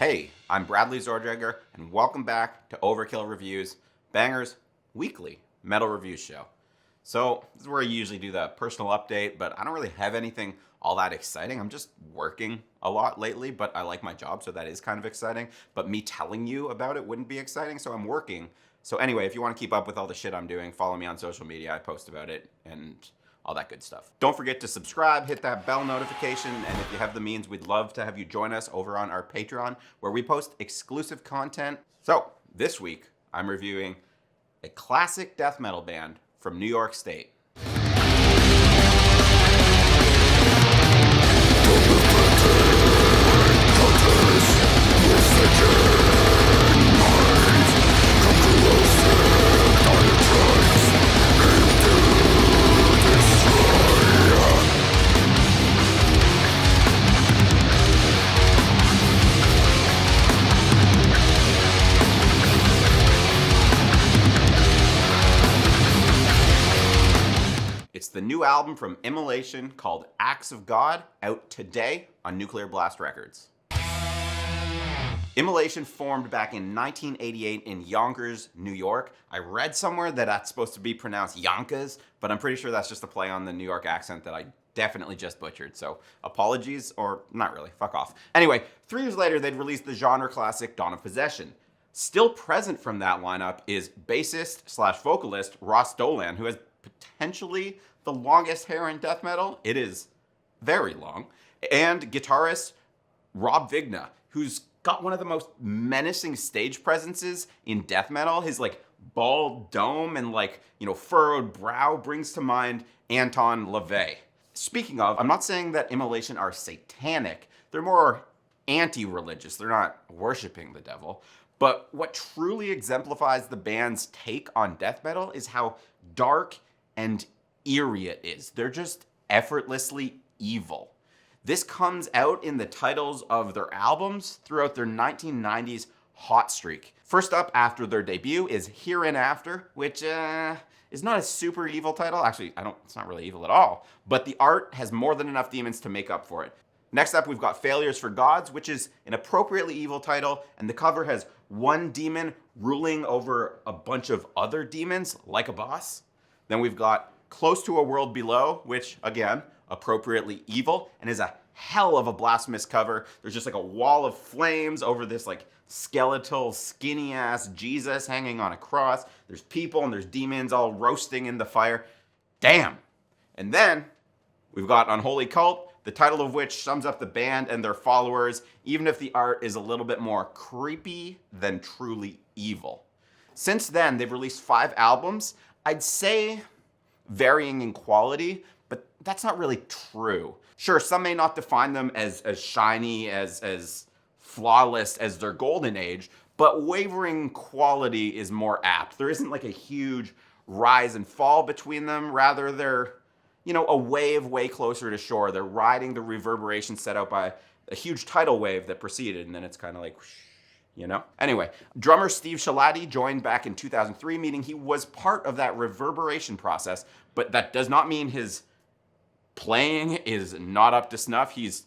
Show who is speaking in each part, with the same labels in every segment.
Speaker 1: Hey, I'm Bradley Zordjegger, and welcome back to Overkill Reviews, Banger's weekly metal review show. So, this is where I usually do the personal update, but I don't really have anything all that exciting. I'm just working a lot lately, but I like my job, so that is kind of exciting. But me telling you about it wouldn't be exciting, so I'm working. So anyway, if you want to keep up with all the shit I'm doing, follow me on social media. I post about it and all that good stuff. Don't forget to subscribe, hit that bell notification, and if you have the means, we'd love to have you join us over on our Patreon, where we post exclusive content. So, this week, I'm reviewing a classic death metal band from New York State. It's the new album from Immolation called Acts of God, out today on Nuclear Blast Records. Immolation formed back in 1988 in Yonkers, New York. I read somewhere that that's supposed to be pronounced Yonkers, but I'm pretty sure that's just a play on the New York accent that I definitely just butchered, so apologies, or not really, fuck off. Anyway, 3 years later, they'd released the genre classic Dawn of Possession. Still present from that lineup is bassist slash vocalist Ross Dolan, who has potentially the longest hair in death metal. It is very long. And guitarist Rob Vigna, who's got one of the most menacing stage presences in death metal. His bald dome and furrowed brow brings to mind Anton LaVey. Speaking of, I'm not saying that Immolation are satanic. They're more anti-religious. They're not worshiping the devil. But what truly exemplifies the band's take on death metal is how dark and eerie it is. They're just effortlessly evil. This comes out in the titles of their albums throughout their 1990s hot streak. First up after their debut is Hereinafter, which is not a super evil title. Actually, it's not really evil at all. But the art has more than enough demons to make up for it. Next up, we've got Failures for Gods, which is an appropriately evil title, and the cover has one demon ruling over a bunch of other demons, like a boss. Then we've got Close to a World Below, which, again, appropriately evil, and is a hell of a blasphemous cover. There's just a wall of flames over this skeletal, skinny-ass Jesus hanging on a cross. There's people and there's demons all roasting in the fire. Damn! And then we've got Unholy Cult, the title of which sums up the band and their followers, even if the art is a little bit more creepy than truly evil. Since then, they've released 5 albums. I'd say varying in quality, but that's not really true. Sure, some may not define them as shiny, as flawless as their golden age, but wavering quality is more apt. There isn't a huge rise and fall between them. Rather, they're, a wave way closer to shore. They're riding the reverberation set out by a huge tidal wave that preceded, and then it's kind of whoosh. Anyway, drummer Steve Shalati joined back in 2003, meaning he was part of that reverberation process, but that does not mean his playing is not up to snuff. He's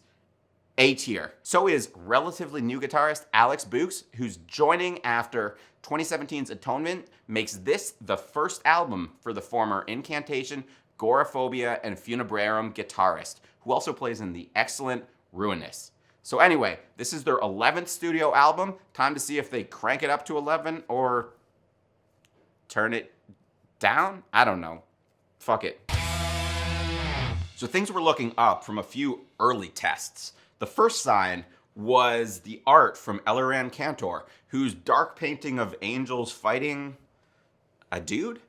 Speaker 1: A tier. So is relatively new guitarist Alex Books, who's joining after 2017's Atonement, makes this the first album for the former Incantation, Goraphobia, and Funebrarum guitarist, who also plays in the excellent Ruinous. So anyway, this is their 11th studio album. Time to see if they crank it up to 11 or turn it down? I don't know. Fuck it. So things were looking up from a few early tests. The first sign was the art from Eliran Kantor, whose dark painting of angels fighting a dude?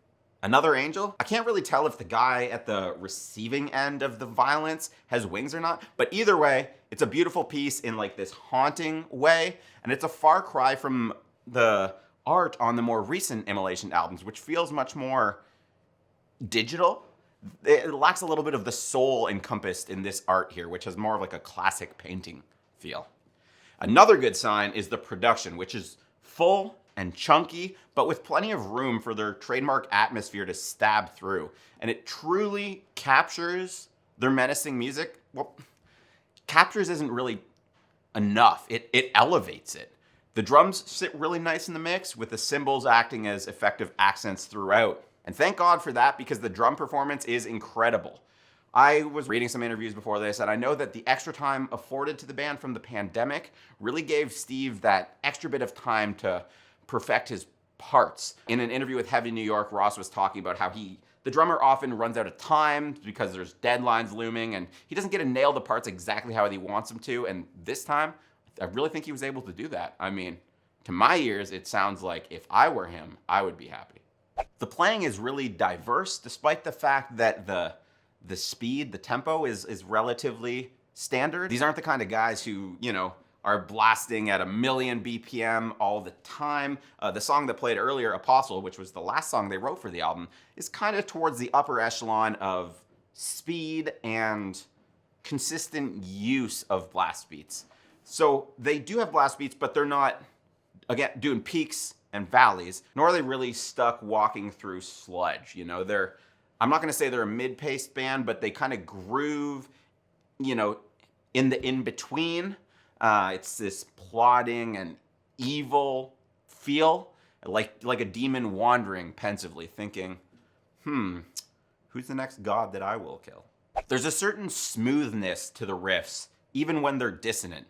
Speaker 1: Another angel? I can't really tell if the guy at the receiving end of the violence has wings or not, but either way, it's a beautiful piece in this haunting way, and it's a far cry from the art on the more recent Immolation albums, which feels much more digital. It lacks a little bit of the soul encompassed in this art here, which has more of a classic painting feel. Another good sign is the production, which is full and chunky, but with plenty of room for their trademark atmosphere to stab through. And it truly captures their menacing music. Well, captures isn't really enough. It elevates it. The drums sit really nice in the mix, with the cymbals acting as effective accents throughout. And thank God for that, because the drum performance is incredible. I was reading some interviews before this, and I know that the extra time afforded to the band from the pandemic really gave Steve that extra bit of time to perfect his parts. In an interview with Heavy New York, Ross was talking about how the drummer often runs out of time because there's deadlines looming, and he doesn't get to nail the parts exactly how he wants them to, and this time, I really think he was able to do that. I mean, to my ears, it sounds like if I were him, I would be happy. The playing is really diverse, despite the fact that the speed, the tempo is relatively standard. These aren't the kind of guys who, are blasting at 1,000,000 BPM all the time. The song that played earlier, Apostle, which was the last song they wrote for the album, is kind of towards the upper echelon of speed and consistent use of blast beats. So they do have blast beats, but they're not, again, doing peaks and valleys, nor are they really stuck walking through sludge. I'm not gonna say they're a mid-paced band, but they kind of groove, in the in-between. It's this plodding and evil feel, like a demon wandering pensively, thinking, who's the next god that I will kill? There's a certain smoothness to the riffs, even when they're dissonant.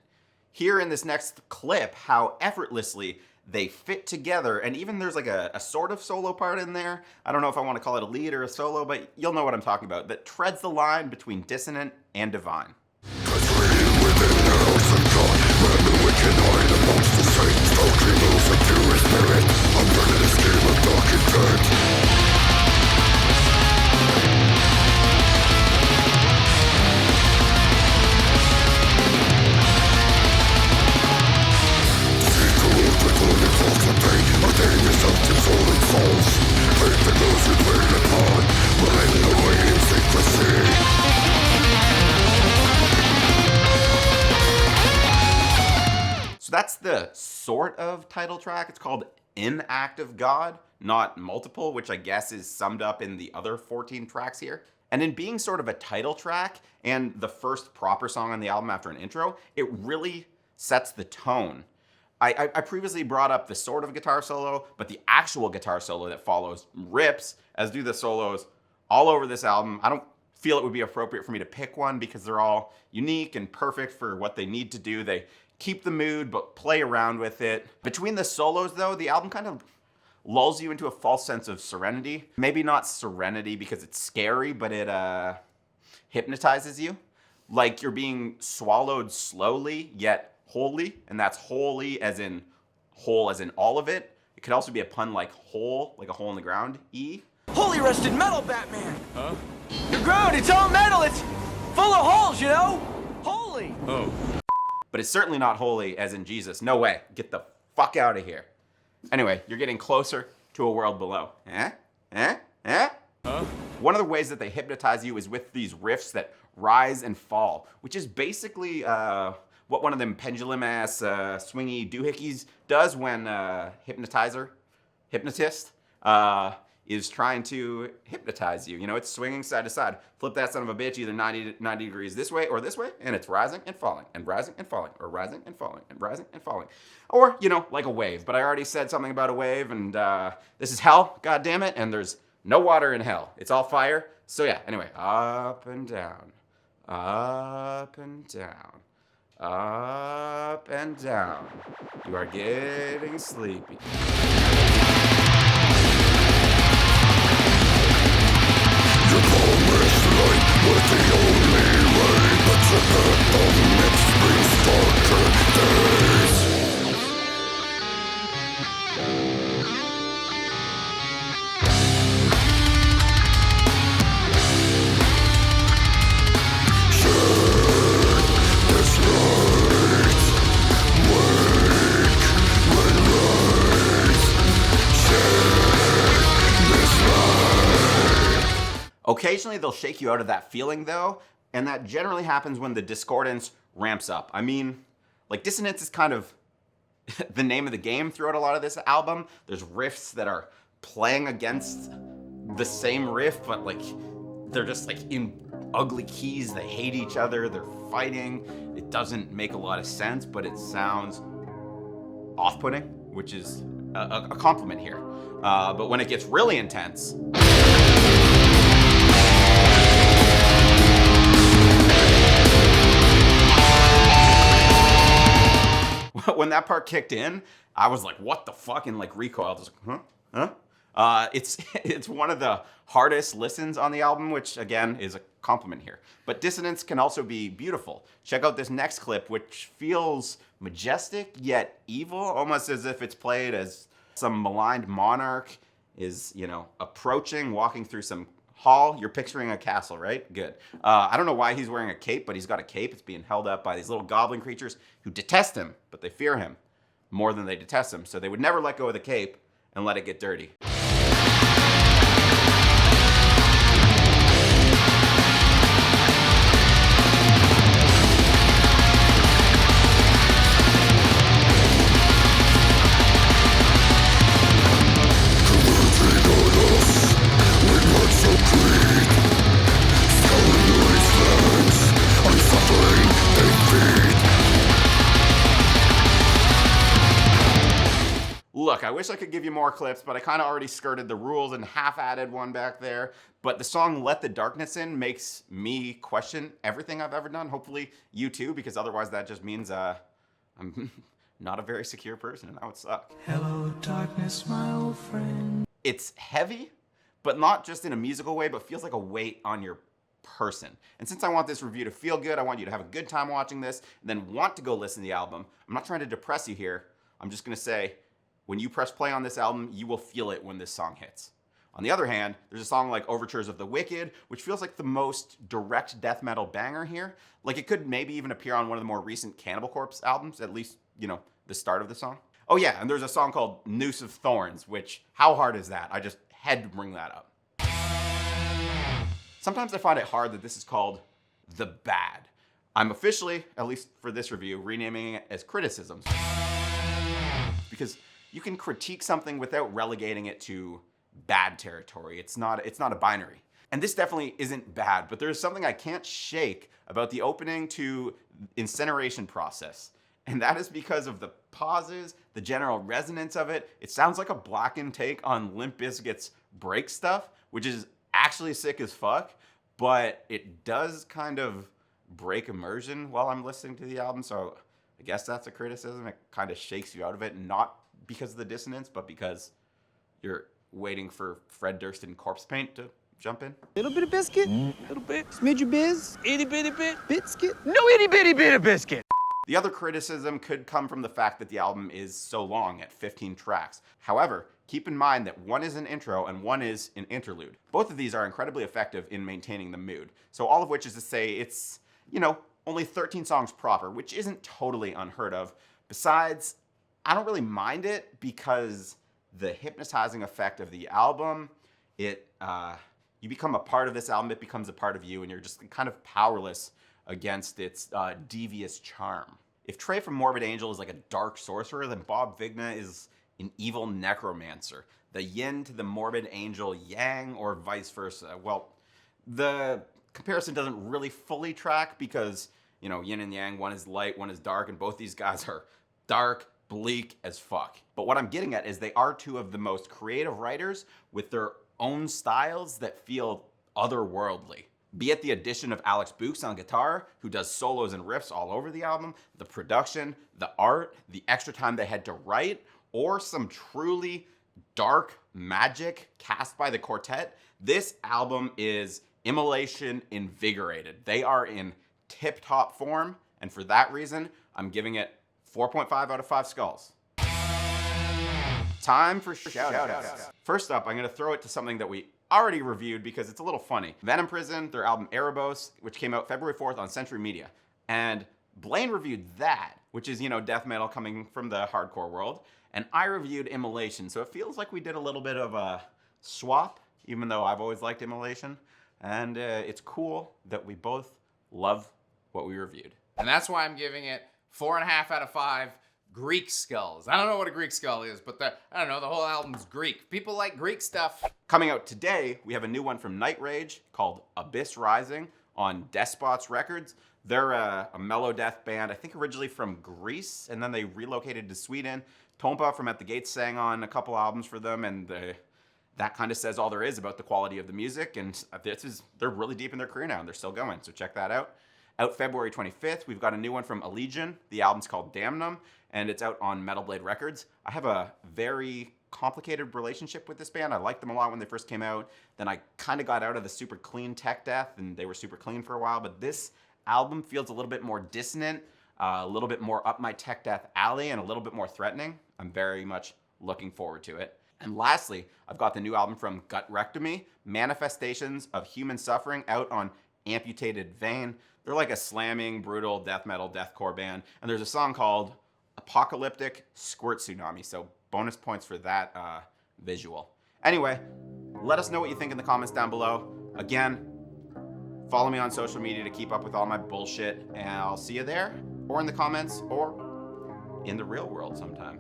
Speaker 1: Hear in this next clip how effortlessly they fit together, and even there's like a sort of solo part in there. I don't know if I want to call it a lead or a solo, but you'll know what I'm talking about, that treads the line between dissonant and divine. So that's the sort of title track. It's called In Act of God, not Multiple, which I guess is summed up in the other 14 tracks here. And in being sort of a title track and the first proper song on the album after an intro, it really sets the tone. I previously brought up the sort of guitar solo, but the actual guitar solo that follows rips, as do the solos, all over this album. I don't feel it would be appropriate for me to pick one because they're all unique and perfect for what they need to do. They keep the mood, but play around with it. Between the solos, though, the album kind of lulls you into a false sense of serenity. Maybe not serenity because it's scary, but it hypnotizes you. Like you're being swallowed slowly, yet wholly, and that's wholly as in whole as in all of it. It could also be a pun like hole, like a hole in the ground, E.
Speaker 2: Holy rusted metal, Batman! Huh? The ground, it's all metal, it's full of holes, Holy!
Speaker 3: Oh.
Speaker 1: But it's certainly not holy as in Jesus. No way. Get the fuck out of here. Anyway, you're getting closer to a world below. Huh? One of the ways that they hypnotize you is with these riffs that rise and fall, which is basically what one of them pendulum-ass swingy doohickeys does when hypnotist, is trying to hypnotize you. It's swinging side to side. Flip that son of a bitch either 90 degrees this way, and it's rising and falling, and rising and falling, or rising and falling, and rising and falling. Or, like a wave. But I already said something about a wave, and this is hell, god damn it, and there's no water in hell. It's all fire. So yeah, anyway, up and down, up and down, up and down. You are getting sleepy. Your promised light was the only way, but the path of next brings darker days. Occasionally they'll shake you out of that feeling though, and that generally happens when the discordance ramps up. I mean, like dissonance is kind of the name of the game throughout a lot of this album. There's riffs that are playing against the same riff, but like they're just like in ugly keys. They hate each other. They're fighting. it doesn't make a lot of sense, but it sounds off-putting, which is a compliment here. But when it gets really intense, when that part kicked in, I was like, what the fuck? And like recoiled. I was like, huh? It's one of the hardest listens on the album, which again is a compliment here. But dissonance can also be beautiful. Check out this next clip, which feels majestic yet evil, almost as if it's played as some maligned monarch is, you know, approaching, walking through some hall. You're picturing a castle, right? Good. I don't know why he's wearing a cape, but he's got a cape. It's being held up by these little goblin creatures who detest him, but they fear him more than they detest him. So they would never let go of the cape and let it get dirty. Look, I wish I could give you more clips, but I kind of already skirted the rules and half added one back there. But the song Let the Darkness In makes me question everything I've ever done. Hopefully you too, because otherwise that just means I'm not a very secure person and that would suck.
Speaker 2: Hello, darkness, my old friend.
Speaker 1: It's heavy, but not just in a musical way, but feels like a weight on your person. And since I want this review to feel good, I want you to have a good time watching this and then want to go listen to the album. I'm not trying to depress you here. I'm just gonna say, when you press play on this album, you will feel it when this song hits. On the other hand, there's a song like Overtures of the Wicked, which feels like the most direct death metal banger here. Like it could maybe even appear on one of the more recent Cannibal Corpse albums, at least, you know, the start of the song. Oh yeah, and there's a song called Noose of Thorns, which, how hard is that? I just had to bring that up. Sometimes I find it hard that this is called The Bad. I'm officially, at least for this review, renaming it as Criticisms. Because you can critique something without relegating it to bad territory. It's not a binary. And this definitely isn't bad, but there's something I can't shake about the opening to incineration process. And that is because of the pauses, the general resonance of it. It sounds like a Blackened take on Limp Bizkit's Break Stuff, which is actually sick as fuck, but it does kind of break immersion while I'm listening to the album. So I guess that's a criticism. It kind of shakes you out of it, not because of the dissonance, but because you're waiting for Fred Durst in Corpse Paint to jump in.
Speaker 3: Little bit of biscuit,
Speaker 2: Little bit.
Speaker 3: smidge of biz,
Speaker 2: Itty bitty bit.
Speaker 3: biscuit.
Speaker 2: No itty bitty bit of biscuit.
Speaker 1: The other criticism could come from the fact that the album is so long at 15 tracks. However, keep in mind that one is an intro and one is an interlude. Both of these are incredibly effective in maintaining the mood. So all of which is to say it's, you know, only 13 songs proper, which isn't totally unheard of. Besides, I don't really mind it because the hypnotizing effect of the album, you become a part of this album, it becomes a part of you, and you're just kind of powerless against its devious charm. If Trey from Morbid Angel is like a dark sorcerer, then Bob Vigna is an evil necromancer. The yin to the Morbid Angel yang, or vice versa. Well, the comparison doesn't really fully track because, you know, yin and yang, one is light, one is dark, and both these guys are dark, bleak as fuck. But what I'm getting at is they are two of the most creative writers with their own styles that feel otherworldly. Be it the addition of Alex Books on guitar, who does solos and riffs all over the album, the production, the art, the extra time they had to write, or some truly dark magic cast by the quartet, this album is Immolation invigorated. They are in tip-top form, and for that reason, I'm giving it 4.5 out of 5 skulls. Time for shoutouts. First up, I'm gonna throw it to something that we already reviewed because it's a little funny. Venom Prison, their album Erebos, which came out February 4th on Century Media. And Blaine reviewed that, which is, you know, death metal coming from the hardcore world. And I reviewed Immolation, so it feels like we did a little bit of a swap, even though I've always liked Immolation. And it's cool that we both love what we reviewed.
Speaker 4: And that's why I'm giving it 4.5 out of 5 Greek skulls. I don't know what a Greek skull is, but I don't know, the whole album's Greek. People like Greek stuff.
Speaker 1: Coming out today, we have a new one from Nightrage called Abyss Rising on Despots Records. They're a mellow death band, I think originally from Greece, and then they relocated to Sweden. Tompa from At the Gates sang on a couple albums for them, and that kind of says all there is about the quality of the music. And they're really deep in their career now, and they're still going. So check that out. Out February 25th, we've got a new one from Allegaeon. The album's called Damnum, and it's out on Metal Blade Records. I have a very complicated relationship with this band. I liked them a lot when they first came out. Then I kind of got out of the super clean tech death, and they were super clean for a while. But this album feels a little bit more dissonant, a little bit more up my tech death alley, and a little bit more threatening. I'm very much looking forward to it. And lastly, I've got the new album from Gutrectomy, Manifestations of Human Suffering, out on Amputated Vein. They're like a slamming, brutal death metal, deathcore band. And there's a song called Apocalyptic Squirt Tsunami. So bonus points for that visual. Anyway, let us know what you think in the comments down below. Again, follow me on social media to keep up with all my bullshit. And I'll see you there, or in the comments, or in the real world sometime.